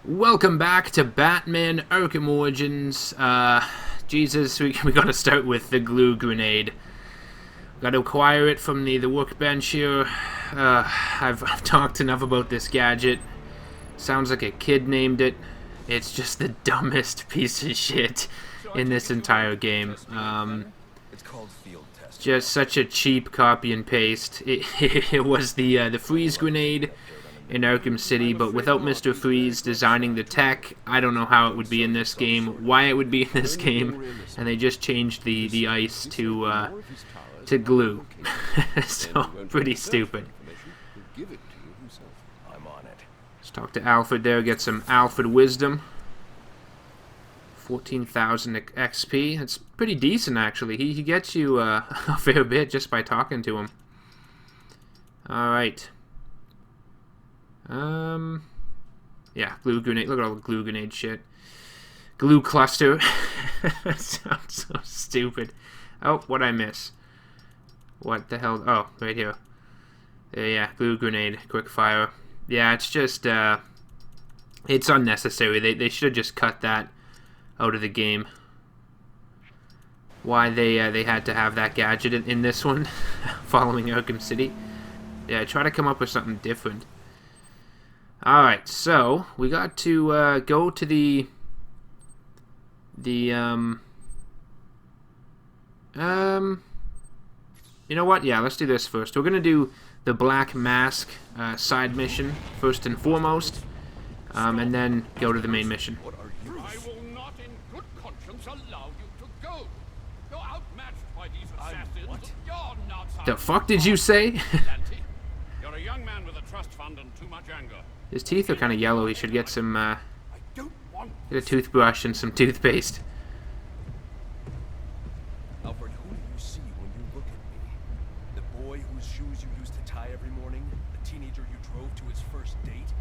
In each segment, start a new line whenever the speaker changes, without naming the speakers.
Welcome back to Batman Arkham Origins. Jesus, we gotta start with the glue grenade. Gotta acquire it from the workbench here. I've talked enough about this gadget. Sounds like a kid named it. It's just the dumbest piece of shit in this entire game. Just such a cheap copy and paste. It was the freeze grenade in Arkham City, but without Mr. Freeze designing the tech, I don't know how it would be in this game, why it would be in this game, and they just changed the ice to glue. So, pretty stupid. Let's talk to Alfred there, get some Alfred wisdom. 14,000 XP. That's pretty decent, actually. He gets you a fair bit just by talking to him. Alright. Yeah, glue grenade. Look at all the glue grenade shit. Glue cluster. That sounds so stupid. Oh, what'd I miss? What the hell? Oh, right here. Yeah, glue grenade, quick fire. Yeah, it's just, it's unnecessary. They should have just cut that out of the game. Why they had to have that gadget in this one, following Arkham City. Yeah, try to come up with something different. Alright, so we got to go to the you know what? Yeah, let's do this first. We're gonna do the Black Mask side mission first and foremost, and then go to the main mission.
I will not in good conscience allow you to go. You're outmatched by these assassins. You're not
The fuck did you say?
You're a young man with a trust fund and too much anger.
His teeth are kind of yellow. He should get some, get a toothbrush and some toothpaste.
Alfred, who do you see when you look at me? The boy whose shoes you used to tie every morning? The teenager you drove to his first date?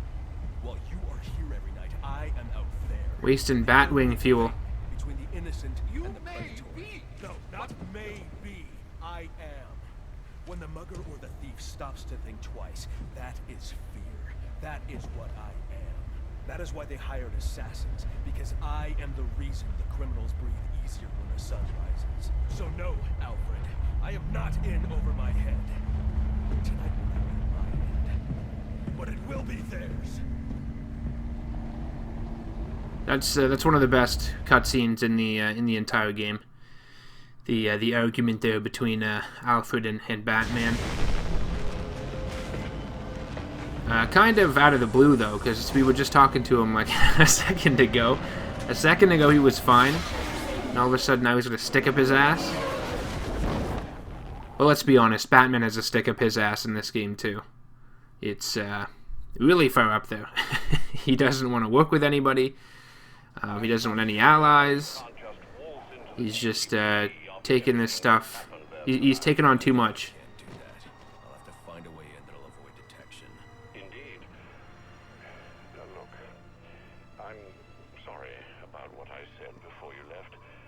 While you are here every night, I am out there.
Wasting Batwing fuel.
Between the innocent
You
and the
may
predatory.
be.
No, not may be. I am. When the mugger or the thief stops to think twice, that is fear. That is what I am. That is why they hired assassins, because I am the reason the criminals breathe easier when the sun rises. So no, Alfred, I am not in over my head. Tonight will not be my end, but it will be theirs.
That's one of the best cutscenes in the entire game. The argument there between Alfred and Batman. Kind of out of the blue, though, because we were just talking to him like a second ago. A second ago he was fine, and all of a sudden now he's going to stick up his ass. Well, let's be honest, Batman has a stick up his ass in this game, too. It's really far up there. He doesn't want to work with anybody. He doesn't want any allies. He's just taking this stuff. He's taking on too much.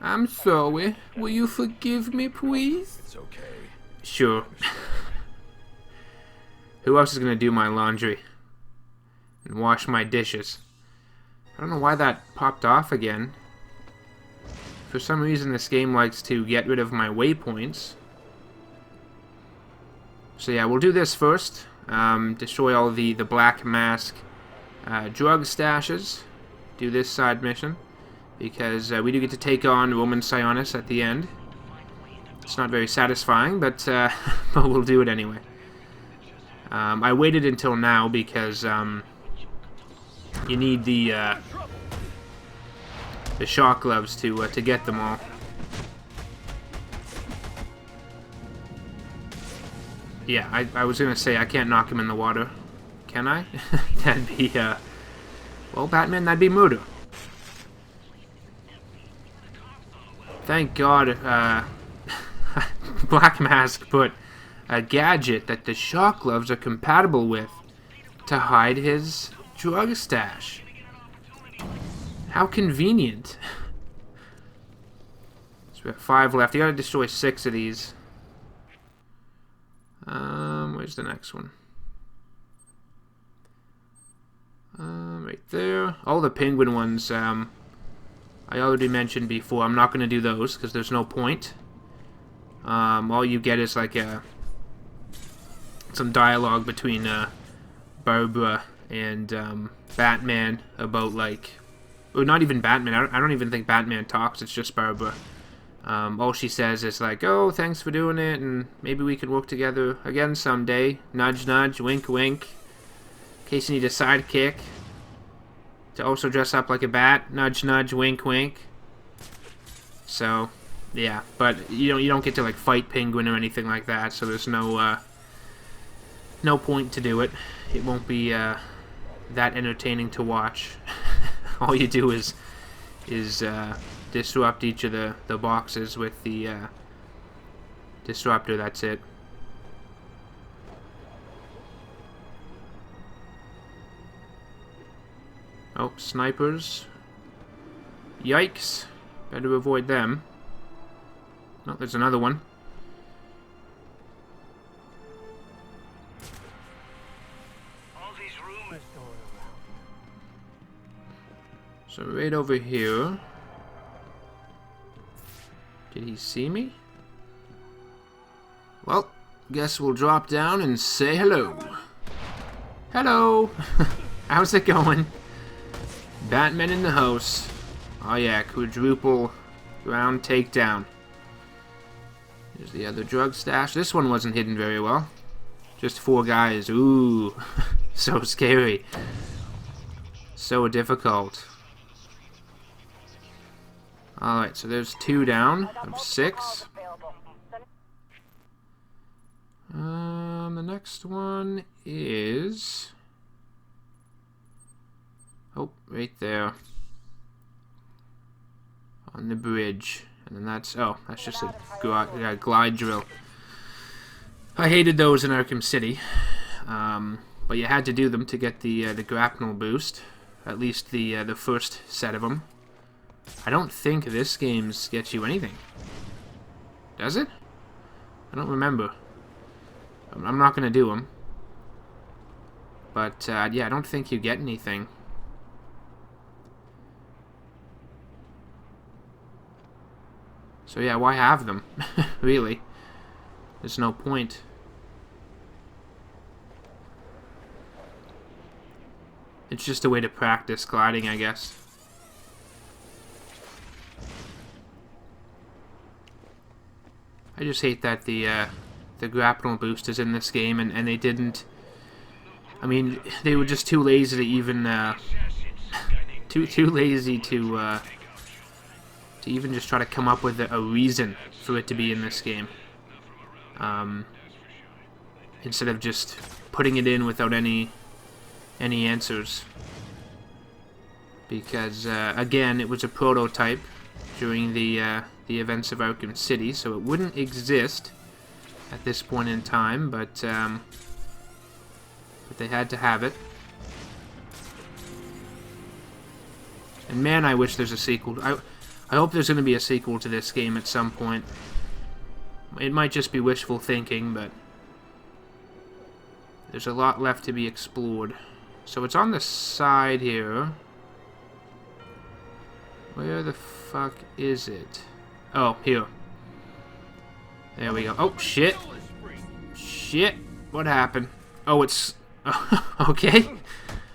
I'm sorry. Will you forgive me, please?
It's okay.
Sure. Who else is gonna do my laundry? And wash my dishes? I don't know why that popped off again. For some reason this game likes to get rid of my waypoints. So yeah, we'll do this first. Destroy all the Black Mask drug stashes. Do this side mission. Because we do get to take on Roman Sionis at the end. It's not very satisfying, but but we'll do it anyway. I waited until now because you need the shock gloves to get them all. Yeah, I was gonna say I can't knock him in the water, can I? That'd be well, Batman, that'd be murder. Thank God, Black Mask put a gadget that the shock gloves are compatible with to hide his drug stash. How convenient. So we have 5 left. You gotta destroy 6 of these. Where's the next one? Right there. All the penguin ones, I already mentioned before. I'm not going to do those because there's no point. All you get is like some dialogue between Barbara and Batman about like, or not even Batman. I don't even think Batman talks. It's just Barbara. All she says is like, "Oh, thanks for doing it, and maybe we can work together again someday." Nudge, nudge, wink, wink. In case you need a sidekick to also dress up like a bat. Nudge, nudge, wink, wink. So, yeah, but you don't get to like fight Penguin or anything like that. So there's no point to do it. It won't be that entertaining to watch. All you do is disrupt each of the boxes with the disruptor. That's it. Oh, snipers. Yikes. Better avoid them. Oh, there's another one.
All these rumors going around.
So right over here. Did he see me? Well, guess we'll drop down and say hello. Hello! How's it going? Batman in the house. Oh yeah, quadruple round takedown. There's the other drug stash. This one wasn't hidden very well. Just 4 guys. Ooh, so scary. So difficult. Alright, so there's 2 down of 6. The next one is... oh, right there. On the bridge. And then that's... oh, that's just a glide drill. I hated those in Arkham City. But you had to do them to get the grapnel boost. At least the first set of them. I don't think this game's gets you anything. Does it? I don't remember. I'm not gonna do them. But, yeah, I don't think you get anything. So yeah, why have them? Really? There's no point. It's just a way to practice gliding, I guess. I just hate that the grapnel boost is in this game, and they didn't... I mean, they were just too lazy to even... too lazy to even just try to come up with a reason for it to be in this game. Instead of just putting it in without any answers. Because, again, it was a prototype during the events of Arkham City, so it wouldn't exist at this point in time, but they had to have it. And man, I wish there's a sequel. I hope there's going to be a sequel to this game at some point. It might just be wishful thinking, but there's a lot left to be explored. So it's on the side here. Where the fuck is it? Oh, here. There we go. Oh, shit. Shit. What happened? Oh, it's... okay.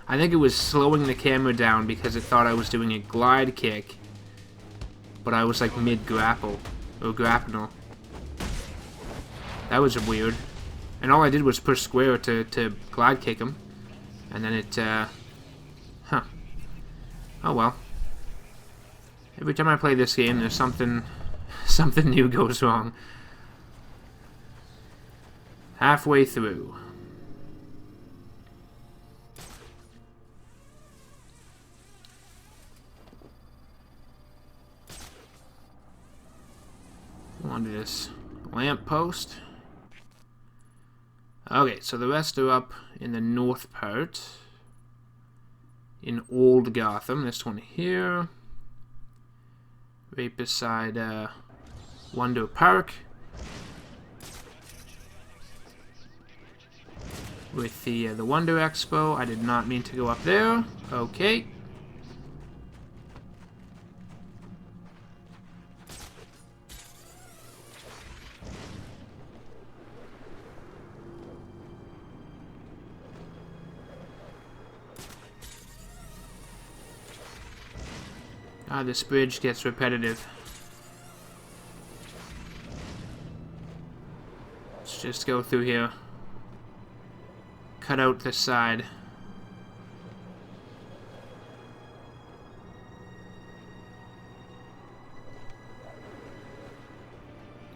I think it was slowing the camera down because it thought I was doing a glide kick. But I was like mid-grapple. Or grapnel. That was weird. And all I did was push square to glide kick him. And then it, huh. Oh well. Every time I play this game, there's something new goes wrong. Halfway through. Onto this lamp post. Okay, so the rest are up in the north part. In Old Gotham. This one here. Right beside Wonder Park. with the Wonder Expo. I did not mean to go up there. Okay. Ah, this bridge gets repetitive. Let's just go through here. Cut out this side.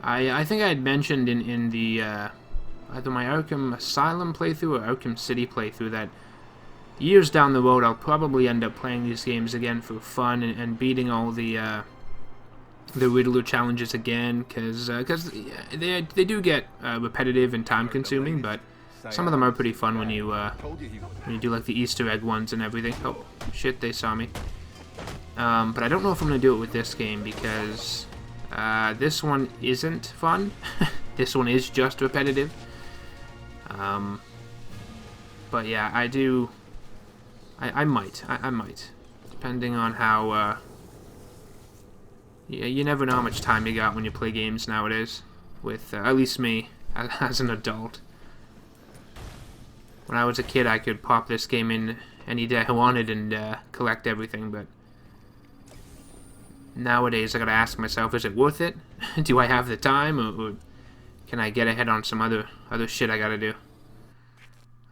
I think I had mentioned in the either my Arkham Asylum playthrough or Arkham City playthrough that years down the road I'll probably end up playing these games again for fun and beating all the Riddler challenges again, because they do get repetitive and time consuming, but some of them are pretty fun when you do like the Easter egg ones and everything. Oh shit, they saw me. But I don't know if I'm gonna do it with this game because this one isn't fun. This one is just repetitive. But yeah, I do. I might, depending on how. Yeah, you never know how much time you got when you play games nowadays. With at least me, as an adult. When I was a kid, I could pop this game in any day I wanted and collect everything, but nowadays I gotta ask myself, is it worth it? Do I have the time, or can I get ahead on some other shit I gotta do?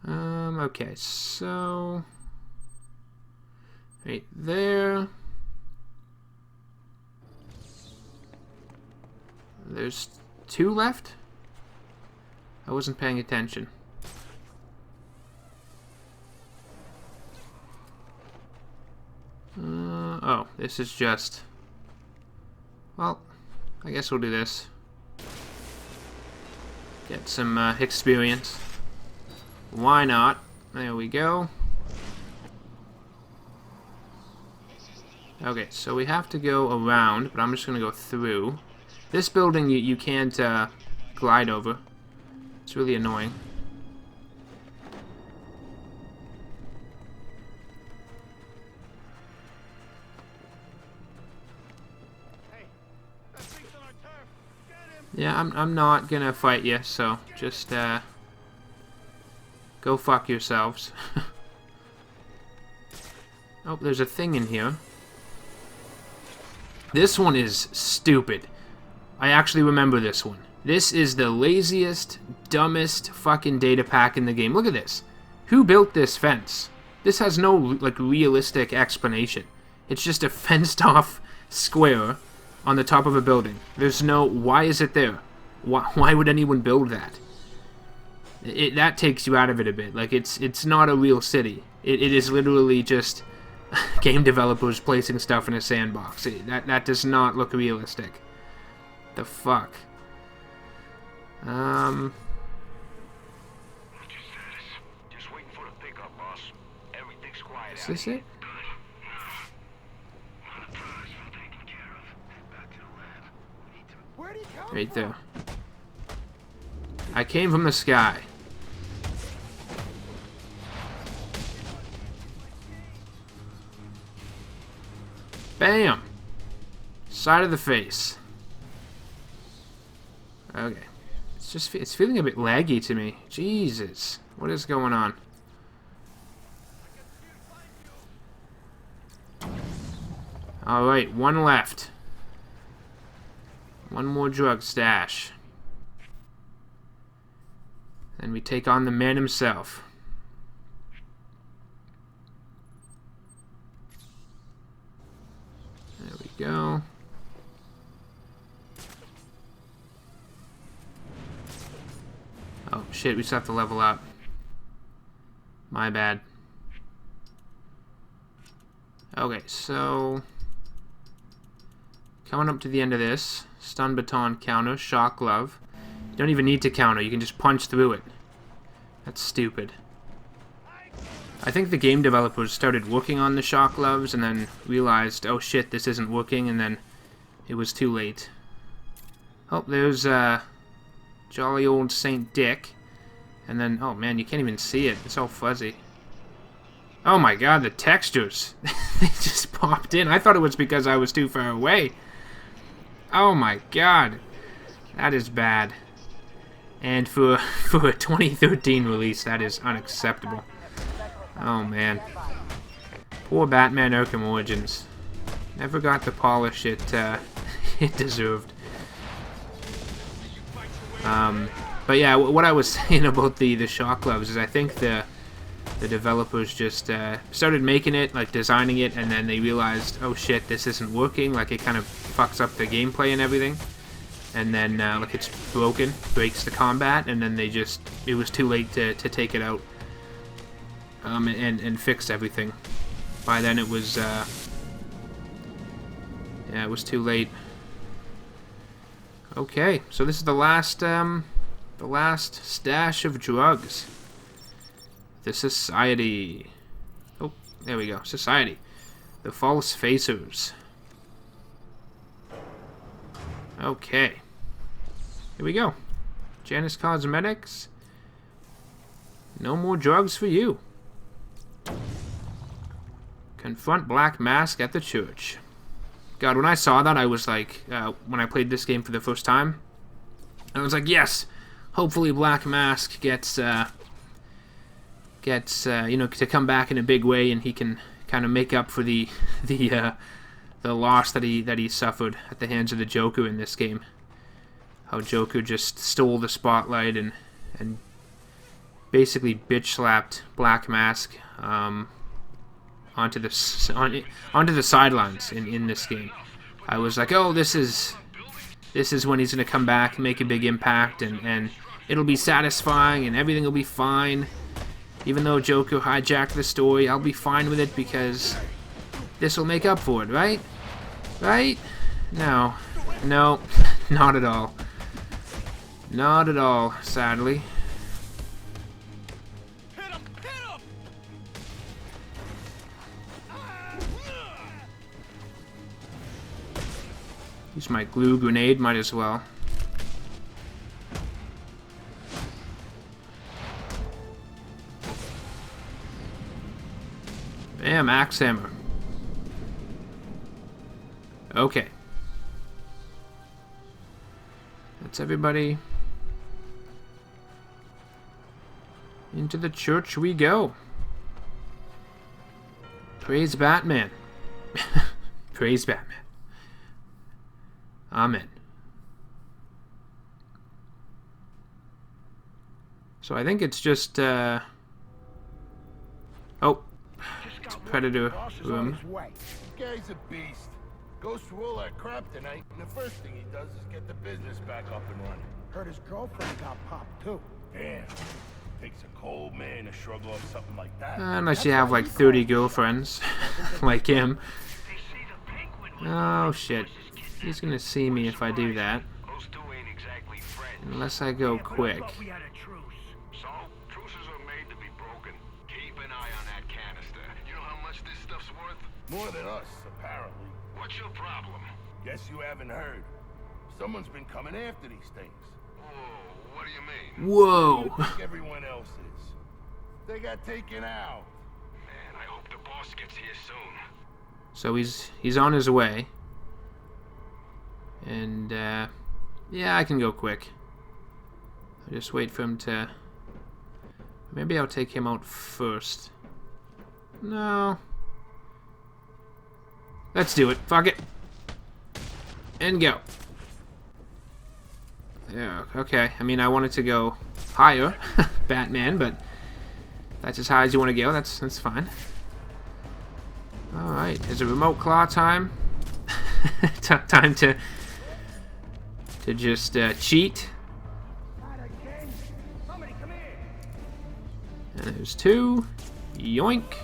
Okay, so right there. There's 2 left? I wasn't paying attention. Oh, this is just... Well, I guess we'll do this. Get some experience. Why not? There we go. Okay, so we have to go around, but I'm just going to go through. This building you can't glide over. It's really annoying. Yeah, I'm not gonna fight you, so just go fuck yourselves. Oh, there's a thing in here. This one is stupid. I actually remember this one. This is the laziest, dumbest fucking data pack in the game. Look at this. Who built this fence? This has no, like, realistic explanation. It's just a fenced-off square on the top of a building. There's no... Why is it there? Why would anyone build that? That takes you out of it a bit. Like, it's not a real city. It is literally just game developers placing stuff in a sandbox. That does not look realistic. The fuck?
What's your status? Just waiting for the pickup, boss. Everything's quiet.
Is this it? Right there. I came from the sky. Bam! Side of the face. Okay. It's feeling a bit laggy to me. Jesus. What is going on? Alright, 1 left. 1 more drug stash. And we take on the man himself. There we go. Oh shit, we still have to level up. My bad. Okay, so coming up to the end of this. Stun baton counter, shock glove. You don't even need to counter, you can just punch through it. That's stupid. I think the game developers started working on the shock gloves and then realized, oh shit, this isn't working, and then it was too late. Oh, there's jolly old Saint Dick. And then, oh man, you can't even see it. It's all fuzzy. Oh my god, the textures. They just popped in. I thought it was because I was too far away. Oh my god. That is bad. And for a 2013 release, that is unacceptable. Oh man. Poor Batman Arkham Origins. Never got the polish it deserved. But yeah, what I was saying about the shock gloves is I think the developers just started making it, like designing it, and then they realized, oh shit, this isn't working. Like it kind of fucks up the gameplay and everything. And then like it's broken, breaks the combat, and then it was too late to take it out and fix everything. By then it was yeah, it was too late. Okay, so this is the last stash of drugs. The Society. Oh, there we go. Society. The False Facers. Okay. Here we go. Janus Cosmetics. No more drugs for you. Confront Black Mask at the church. God, when I saw that, I was like, when I played this game for the first time, I was like, yes! Hopefully Black Mask gets you know, to come back in a big way, and he can kind of make up for the loss that he suffered at the hands of the Joker in this game. How Joker just stole the spotlight and basically bitch slapped Black Mask onto the sidelines in this game. I was like, oh, this is when he's gonna come back and make a big impact, and it'll be satisfying and everything will be fine. Even though Joker hijacked the story, I'll be fine with it because this will make up for it, right? Right? No. No. Not at all. Not at all, sadly.
Hit him! Hit him!
Use my glue grenade, might as well. Bam, axe hammer. Okay. That's everybody. Into the church we go. Praise Batman. Praise Batman. Amen. So I think it's just, oh. It's Predator room.
Guy's a beast. Goes through all that crap tonight, and the first thing he does is get the business back up and running.
Heard his girlfriend got popped too.
Damn. Takes a cold man to shrug off something like that.
Unless you have like 30 girlfriends, like him. Oh shit. He's gonna see me if I do that.
Those two ain't exactly friends.
Unless I go quick.
So, truces are made to be broken. Keep an eye on that canister. You know how much this stuff's worth?
More than us, apparently.
What's your problem?
Guess you haven't heard. Someone's been coming after these things.
Whoa, what do you mean?
Whoa!
Like everyone else is. They got taken out.
Man, I hope the boss gets here soon.
So he's on his way. And yeah, I can go quick. I'll just wait for him to. Maybe I'll take him out first. No. Let's do it. Fuck it. And go. Yeah, okay. I mean, I wanted to go higher, Batman, but that's as high as you want to go. That's fine. All right. Is it remote claw time? Time to just cheat. And there's two. Yoink.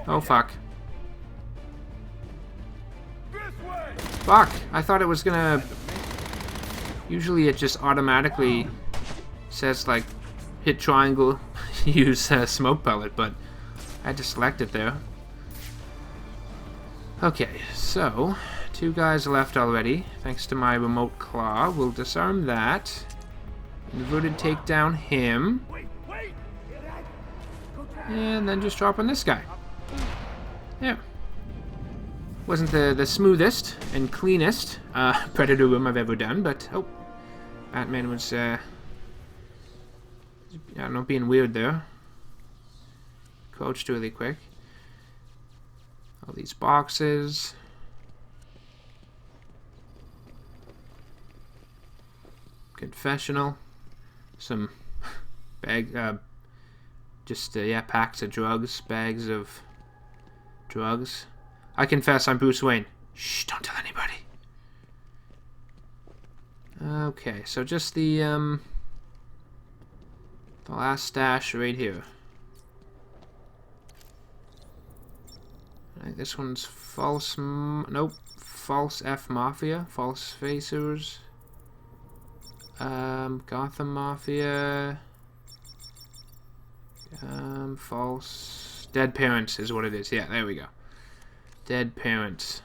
Oh, fuck. Fuck! I thought it was gonna... Usually it just automatically says, like, hit triangle, use smoke pellet, but I had to select it there. Okay, so 2 guys left already. Thanks to my remote claw, we'll disarm that. Inverted take down him. And then just drop on this guy. Yeah. Wasn't the smoothest and cleanest Predator room I've ever done, but oh, Batman was I don't know, being weird there. Crouched really quick. All these boxes. Confessional. Some bag, yeah, packs of drugs, bags of drugs. I confess, I'm Bruce Wayne. Shh, don't tell anybody. Okay, so just the last stash right here. I think this one's false. Nope, false F Mafia, false facers. Gotham Mafia. False dead parents is what it is. Yeah, there we go. Dead parents.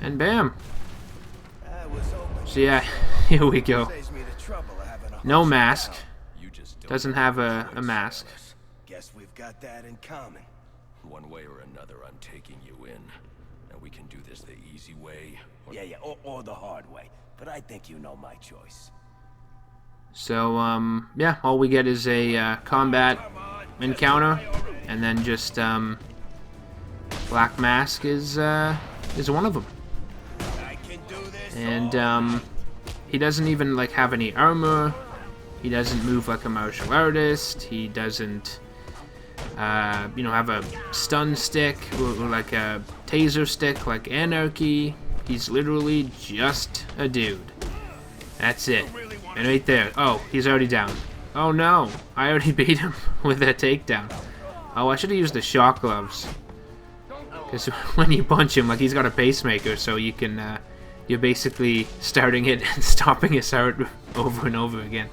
And bam. So yeah, here we go. No mask. Doesn't have a mask.
Guess we've got that in common.
One way or another, I'm taking you in. And we can do this the easy way.
Yeah, or the hard way. But I think you know my choice.
So, yeah, all we get is a combat encounter, and then just Black Mask is one of them. And he doesn't even like have any armor. He doesn't move like a martial artist. He doesn't, you know, have a stun stick or like a taser stick like Anarchy. He's literally just a dude. That's it. And right there. Oh, he's already down. Oh no, I already beat him with a takedown. Oh, I should have used the shock gloves. Because when you punch him, like, he's got a pacemaker, so you can, you're basically starting it and stopping his heart over and over again.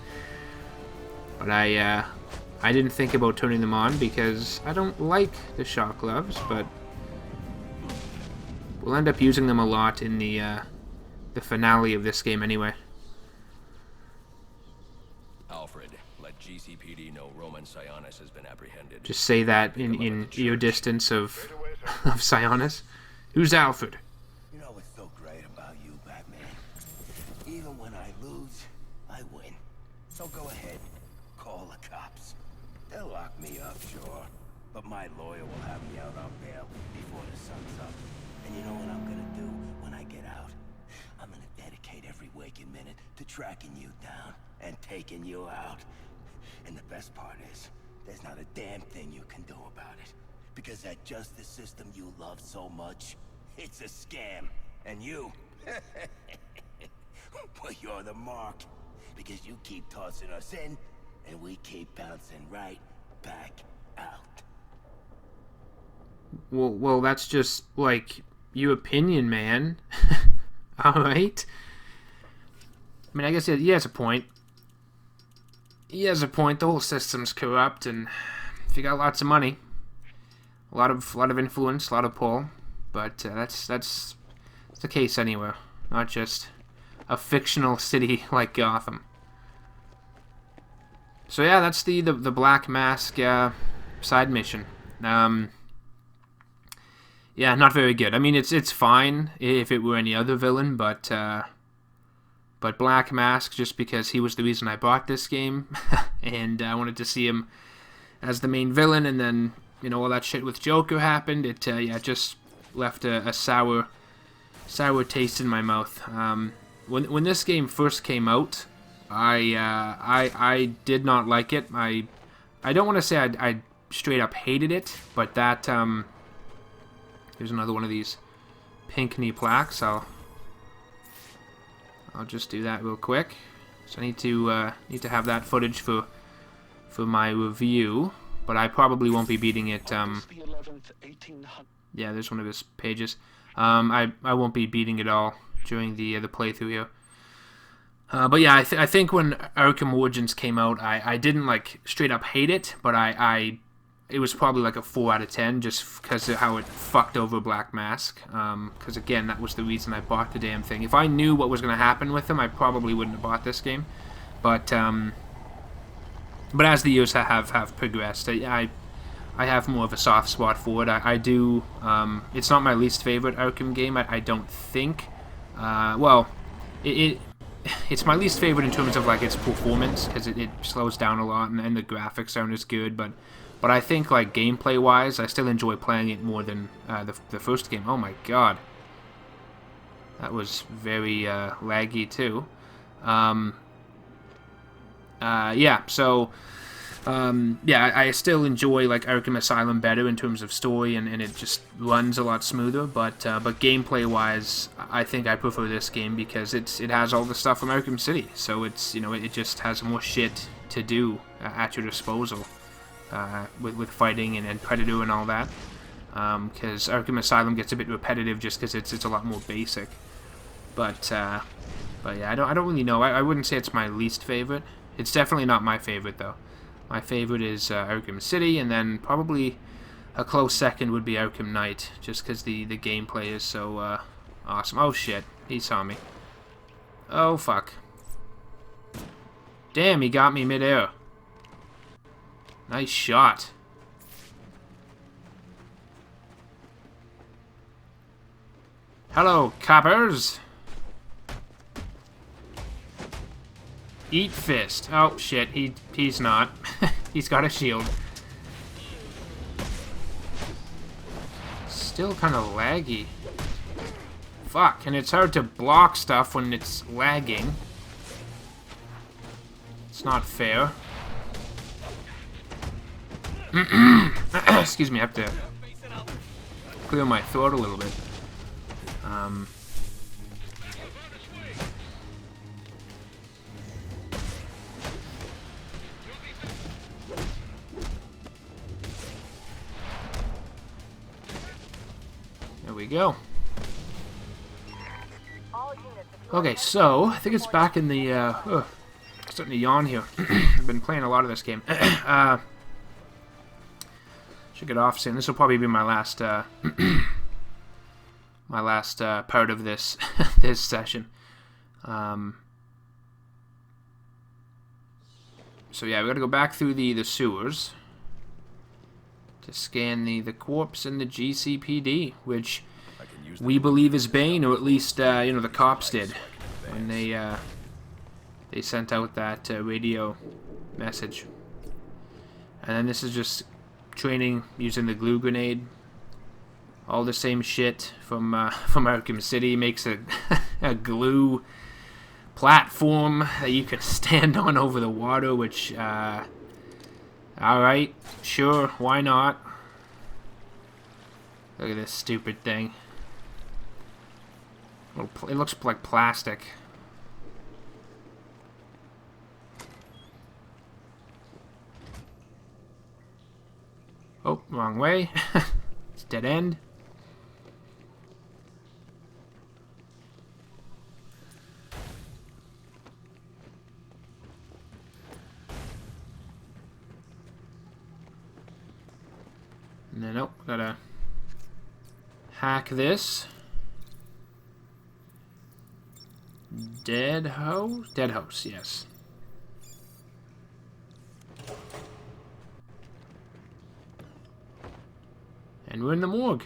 But I didn't think about turning them on because I don't like the shock gloves, but we'll end up using them a lot in the finale of this game anyway.
Alfred, let GCPD know Roman Sionis has been apprehended.
Just say that in ear distance of Sionis. Who's Alfred?
You know what's so great about you, Batman? Even when I lose, I win. So go ahead, call the cops. They'll lock me up, sure. But my lawyer will have me out on bail before the sun's up. And you know what I'm gonna do when I get out? I'm gonna dedicate every waking minute to tracking you down and taking you out. And the best part is, there's not a damn thing you can do about it. Because that justice system you love so much, it's a scam. And you, well, you're the mark. Because you keep tossing us in, and we keep bouncing right back out.
Well, that's just, like, your opinion, man. Alright? I mean, I guess he has a point. He has a point. The whole system's corrupt, and if you got lots of money, a lot of influence, a lot of pull, but that's the case anywhere, not just a fictional city like Gotham. So yeah, that's the Black Mask side mission. Yeah, not very good. I mean, it's fine if it were any other villain, but Black Mask, just because he was the reason I bought this game, and I wanted to see him as the main villain, and then, you know, all that shit with Joker happened. It just left a sour taste in my mouth. When this game first came out, I did not like it. I don't want to say I straight up hated it, but that here's another one of these pink knee plaques. I'll just do that real quick. So I need to have that footage for my review, but I probably won't be beating it. Yeah, there's one of his pages. I won't be beating it all during the playthrough here. But yeah, I think when Arkham Origins came out, I didn't like straight up hate it, but it was probably like a 4 out of 10 just because of how it fucked over Black Mask. Because again, that was the reason I bought the damn thing. If I knew what was going to happen with him, I probably wouldn't have bought this game. But as the years have progressed, I have more of a soft spot for it. I do. It's not my least favorite Arkham game. I don't think. Well, it's my least favorite in terms of like its performance because it slows down a lot and the graphics aren't as good. But I think like gameplay wise, I still enjoy playing it more than the first game. Oh my god, that was very laggy too. Yeah, so yeah, I still enjoy like Arkham Asylum better in terms of story, and it just runs a lot smoother. But gameplay wise, I think I prefer this game because it has all the stuff from Arkham City. So it's, you know, it just has more shit to do at your disposal with fighting and Predator and all that. Because Arkham Asylum gets a bit repetitive just because it's a lot more basic. But yeah, I don't really know. I wouldn't say it's my least favorite. It's definitely not my favorite though. My favorite is Arkham City, and then probably a close second would be Arkham Knight, just because the gameplay is so awesome. Oh shit, he saw me. Oh fuck. Damn, he got me midair. Nice shot. Hello, coppers. Eat fist. Oh shit, he's not. He's got a shield. Still kind of laggy. Fuck, and it's hard to block stuff when it's lagging. It's not fair. Excuse me, I have to clear my throat a little bit. There we go. Okay, so I think it's back in the starting to yawn here. I've been playing a lot of this game. Should get off soon. This will probably be my last my last part of this this session. So yeah, we got to go back through the sewers to scan the corpse in the GCPD, which we believe is Bane, or at least you know, the cops did when they sent out that radio message. And then this is just training using the glue grenade. All the same shit from Arkham City. Makes a a glue platform that you can stand on over the water, which alright, sure, why not? Look at this stupid thing. It looks like plastic. Oh, wrong way. It's dead end. And then, oh, gotta hack this. Dead house? Dead house, yes. And we're in the morgue.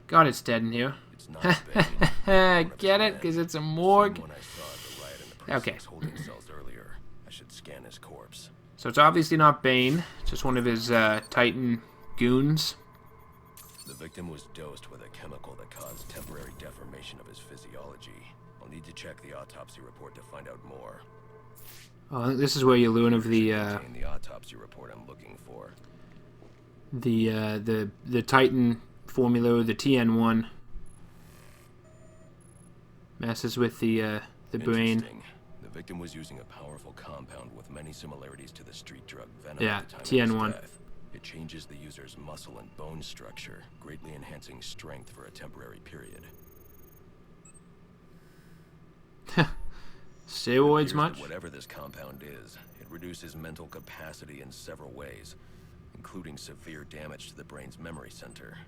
God, it's dead in here.
It's not Bane.
Get it? Because it's a morgue.
When I saw the riot in the
Okay.
precinct's holding cells earlier, I should scan his corpse.
So it's obviously not Bane. It's just one of his Titan goons.
The victim was dosed with a chemical that caused temporary deformation of his physiology. I'll need to check the autopsy report to find out more.
Oh, this is where you learn of the
Contain the autopsy report I'm looking for.
the Titan formula, the TN1, messes with the brain.
Interesting. The victim was using a powerful compound with many similarities to the street drug venom
Yeah,
at the time of
TN1.
his death. It changes the user's muscle and bone structure, greatly enhancing strength for a temporary period.
Steroids
Appears
much?
that whatever this compound is, it reduces mental capacity in several ways, including severe damage to the brain's memory center.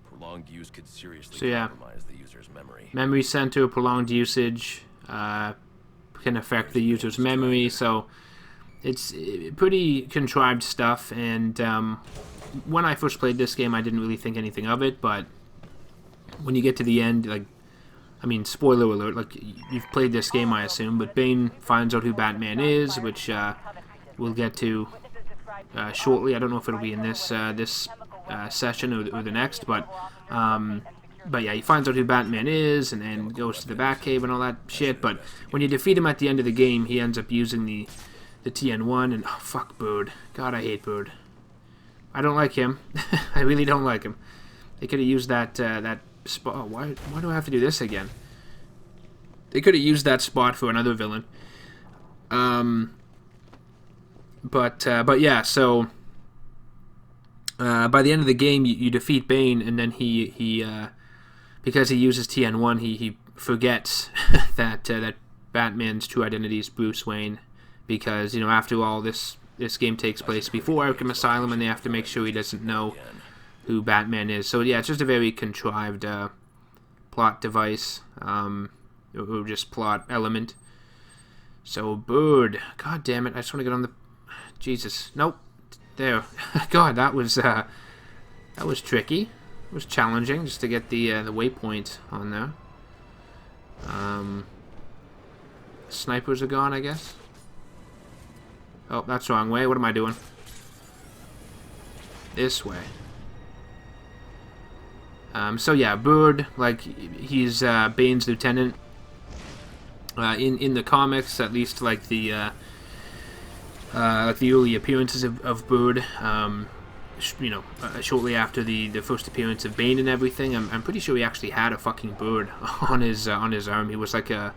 Prolonged use could seriously compromise the user's memory.
Memory center, prolonged usage can affect the user's memory, so it's pretty contrived stuff. And when I first played this game, I didn't really think anything of it, but when you get to the end, like, I mean, spoiler alert, like, you've played this game, I assume, but Bane finds out who Batman is, which we'll get to shortly. I don't know if it'll be in this session or the next, but yeah, he finds out who Batman is and goes to the Batcave and all that shit. But when you defeat him at the end of the game, he ends up using the TN1, and oh, fuck Bird. God, I hate Bird. I don't like him. I really don't like him. They could have used that spot. Oh, why do I have to do this again? They could have used that spot for another villain. But yeah, so by the end of the game, you defeat Bane, and then he because he uses TN1, he forgets that Batman's true identity is Bruce Wayne, because, you know, after all, this game takes place before Arkham Asylum, and they have to make sure he doesn't know who Batman is. So yeah, it's just a very contrived plot device, or just plot element. So Bird, god damn it, I just want to get on the... Jesus, nope, there. God, that was tricky. It was challenging just to get the waypoint on there. Snipers are gone, I guess. Oh, that's the wrong way. What am I doing? This way. So yeah, Bird, like, he's Bane's lieutenant. In the comics, at least, like the early appearances of Bird, you know, shortly after the first appearance of Bane and everything, I'm pretty sure he actually had a fucking bird on his arm. He was like a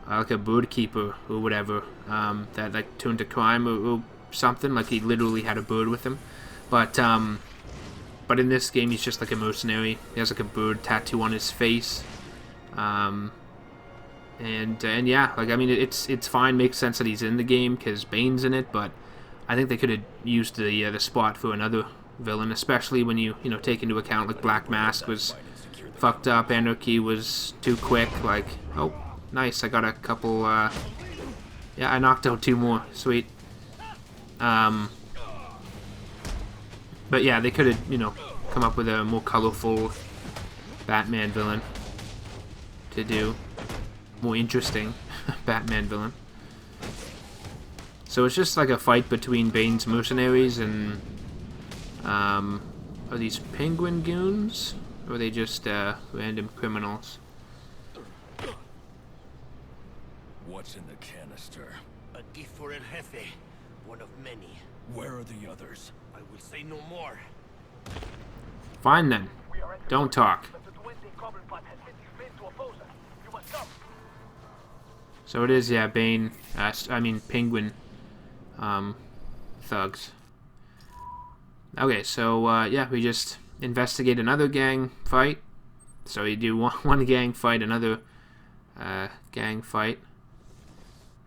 bird keeper or whatever, that like turned to crime or something. Like, he literally had a bird with him. But in this game, he's just like a mercenary. He has like a bird tattoo on his face. And yeah, like, I mean, it's fine. Makes sense that he's in the game because Bane's in it, but I think they could have used the spot for another villain, especially when you take into account, like, Black Mask was fucked up, Anarchy was too quick. Like, oh, nice, I got a couple. Yeah, I knocked out 2 more. Sweet. But yeah, they could have come up with a more colorful Batman villain to do. More interesting Batman villain. So it's just like a fight between Bane's mercenaries and are these penguin goons, or are they just random criminals?
What's in the canister?
A gift for El Jefe, one of many.
Where are the others?
I will say no more.
Fine then. Don't talk. So it is, yeah, Bane, Penguin, thugs. Okay, so, yeah, we just investigate another gang fight. So you do one gang fight, another, gang fight.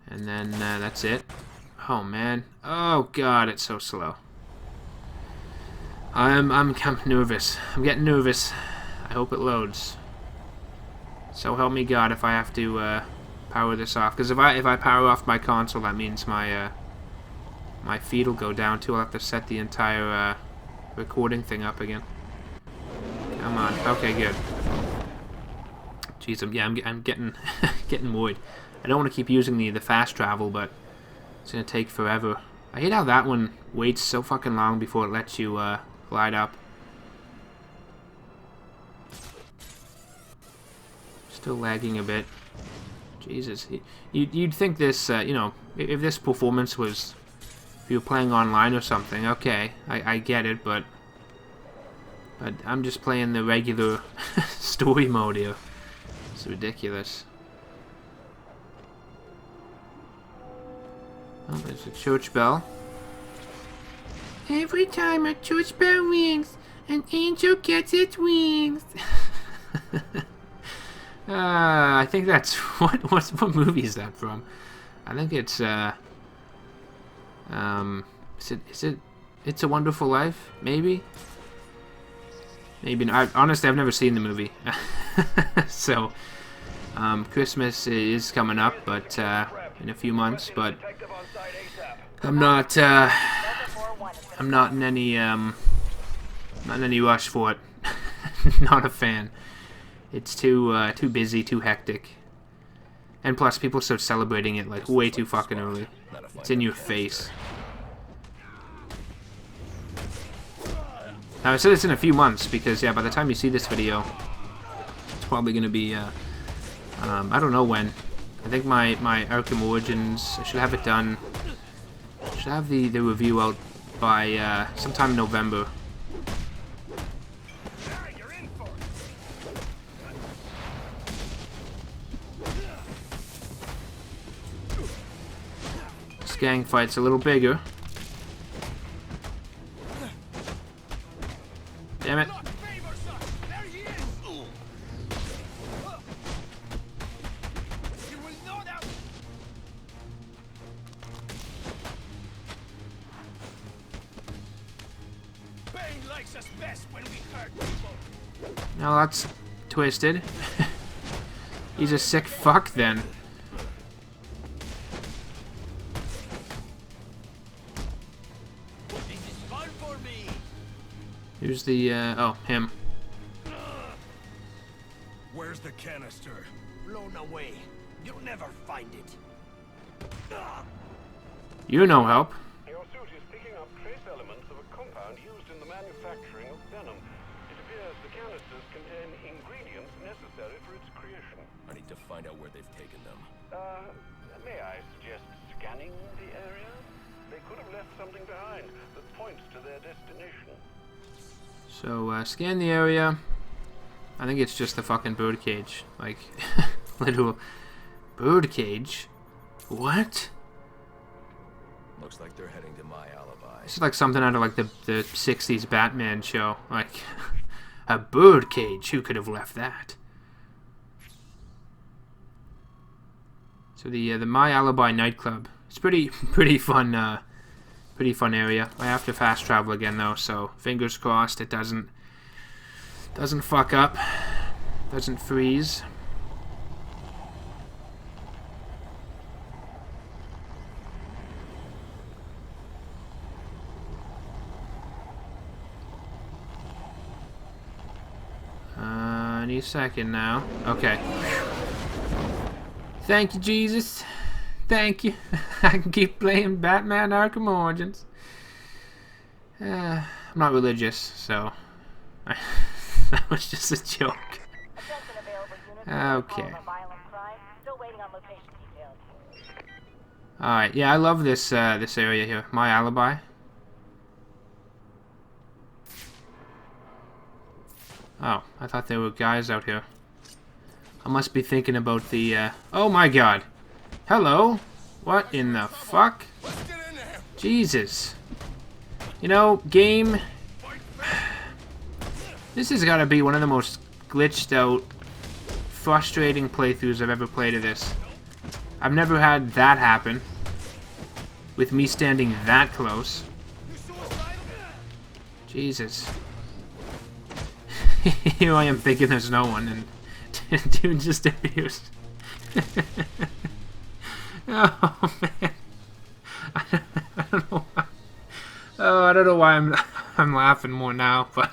And then, that's it. Oh, man. Oh, God, it's so slow. I'm nervous. I'm getting nervous. I hope it loads. So help me God if I have to, power this off, because if I power off my console, that means my my feed will go down too. I'll have to set the entire recording thing up again. Come on. Okay, good. Jeez, I'm getting getting worried. I don't want to keep using the fast travel, but it's gonna take forever. I hate how that one waits so fucking long before it lets you glide up. Still lagging a bit. Jesus, you'd think this, if this performance was, if you were playing online or something, okay, I get it, but I'm just playing the regular story mode here. It's ridiculous. Oh, there's a church bell. Every time a church bell rings, an angel gets its wings. I think that's what movie is that from? I think it's is it It's a Wonderful Life? Maybe not. Honestly, I've never seen the movie. So Christmas is coming up, but in a few months. But I'm not in any rush for it. Not a fan. It's too busy, too hectic. And plus, people start celebrating it like way too fucking early. It's in your face. Now, I said it's in a few months because, yeah, by the time you see this video, it's probably going to be, I don't know when. I think my Arkham Origins, I should have it done. I should have the review out by sometime in November. This gang fight's a little bigger. Damn it. Now that's twisted. He's a sick fuck then. Who's the, oh, him.
Where's the canister?
Blown away. You'll never find it.
You no help.
Your suit is picking up trace elements of a compound used in the manufacturing of venom. It appears the canisters contain ingredients necessary for its creation.
I need to find out where they've taken them.
May I suggest scanning the area? They could have left something behind that points to their destination.
So, scan the area. I think it's just the fucking birdcage. Like, literal birdcage? What?
Looks like they're heading to my alibi.
This is like something out of like the 60s Batman show. Like, a birdcage. Who could have left that? So the My Alibi nightclub. It's pretty fun. Pretty fun area. I have to fast travel again though, so fingers crossed it doesn't fuck up, doesn't freeze. Any second now. Okay. Thank you, Jesus. Thank you. I can keep playing Batman Arkham Origins. I'm not religious, so that was just a joke. Okay. Alright, yeah, I love this this area here. My Alibi. Oh, I thought there were guys out here. I must be thinking about the, oh my god. Hello? What in the fuck? Jesus. You know, game... This has got to be one of the most glitched out, frustrating playthroughs I've ever played of this. I've never had that happen. With me standing that close. Jesus. Here I am thinking there's no one, and dude just appears. Oh man, I don't know why. Oh, I don't know why I'm laughing more now, but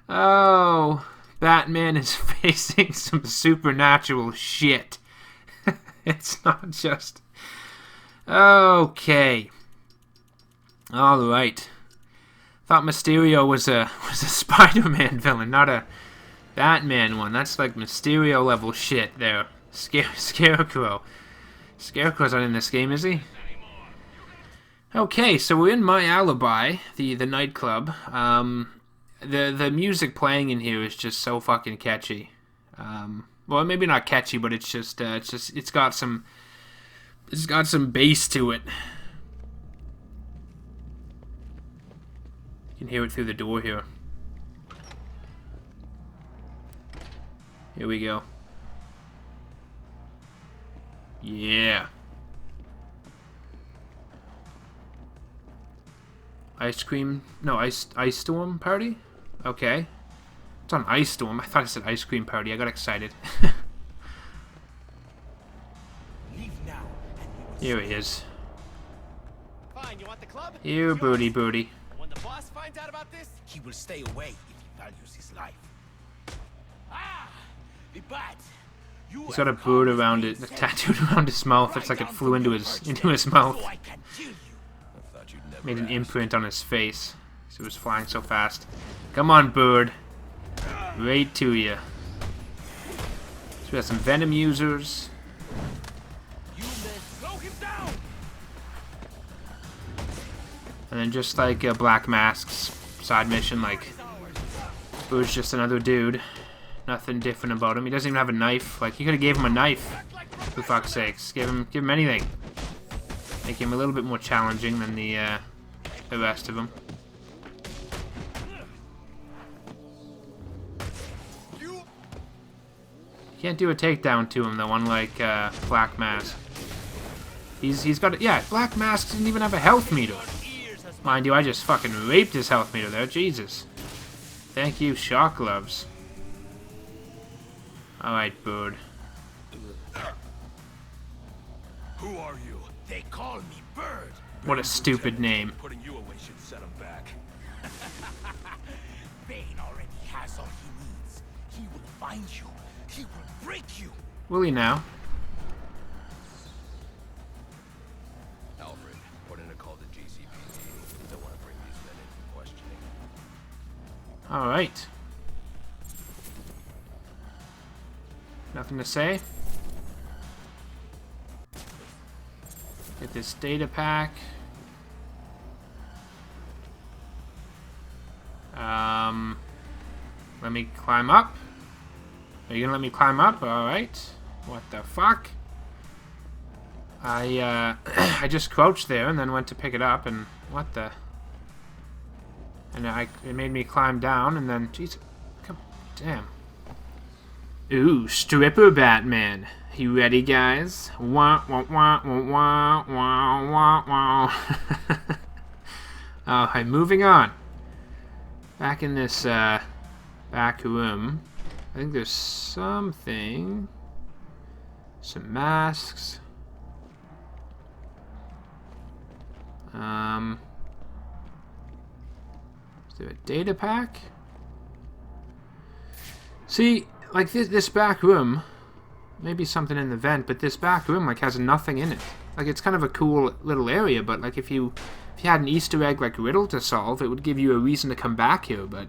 oh, Batman is facing some supernatural shit. It's not just okay. All right. Thought Mysterio was a Spider-Man villain, not a Batman one. That's like Mysterio level shit there. Scarecrow. Scarecrow's not in this game, is he? Okay, so we're in My Alibi, the nightclub. The music playing in here is just so fucking catchy. Well, maybe not catchy, but it's got some bass to it. You can hear it through the door here. Here we go. Yeah. Ice cream... No, ice storm party? Okay. It's on ice storm. I thought it said ice cream party. I got excited. Here he is.
Fine, you want the club?
You booty booty.
When the boss finds out about this, he will stay away if he values his life. Ah! The bat!
He's got a bird around it, tattooed around his mouth. It's like it flew into his mouth. Made an imprint on his face. So it was flying so fast. Come on, bird. Right to you. So we got some venom users. And then just like Black Mask's side mission, like Bird's just another dude. Nothing different about him. He doesn't even have a knife. Like, you could have gave him a knife. For fuck's sakes. Give him anything. Make him a little bit more challenging than the rest of them. You can't do a takedown to him though, unlike Black Mask. He's got yeah, Black Mask didn't even have a health meter. Mind you, I just fucking raped his health meter there. Jesus. Thank you, shock gloves. Alright, Bird.
Who are you?
They call me Bird.
What a stupid name.
Putting you away should set him back.
Bane already has all he needs. He will find you. He will break you.
Will he now?
Alfred, put in a call to GCPD. Don't want to bring these men in for questioning.
Alright. Nothing to say. Get this data pack. Let me climb up. Are you gonna let me climb up? Alright. What the fuck? I just crouched there and then went to pick it up and what the... And it made me climb down and then... Jesus. Come... Damn. Ooh, stripper Batman. You ready, guys? Wah, wah, wah, wah, wah, wah, wah. Alright, moving on. Back in this, back room. I think there's something. Some masks. Is there a data pack? See, like this back room, maybe something in the vent, but this back room like has nothing in it. Like it's kind of a cool little area, but like if you had an Easter egg like riddle to solve, it would give you a reason to come back here, but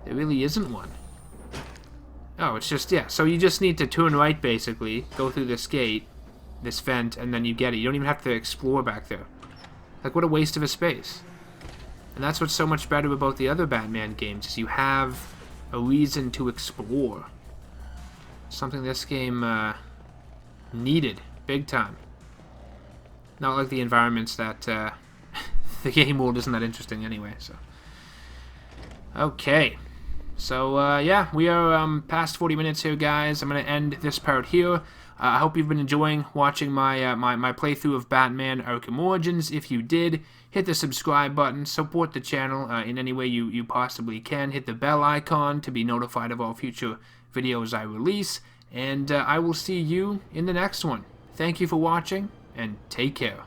there really isn't one. Oh, it's just, yeah, so you just need to turn right basically, go through this gate, this vent, and then you get it. You don't even have to explore back there. Like what a waste of a space. And that's what's so much better about the other Batman games, is you have a reason to explore. Something this game needed, big time. Not like the environments that the game world isn't that interesting anyway. So, okay, so yeah, we are past 40 minutes here, guys. I'm gonna end this part here. I hope you've been enjoying watching my my playthrough of Batman Arkham Origins. If you did, hit the subscribe button, support the channel in any way you possibly can. Hit the bell icon to be notified of all future videos I release. And I will see you in the next one. Thank you for watching, and take care.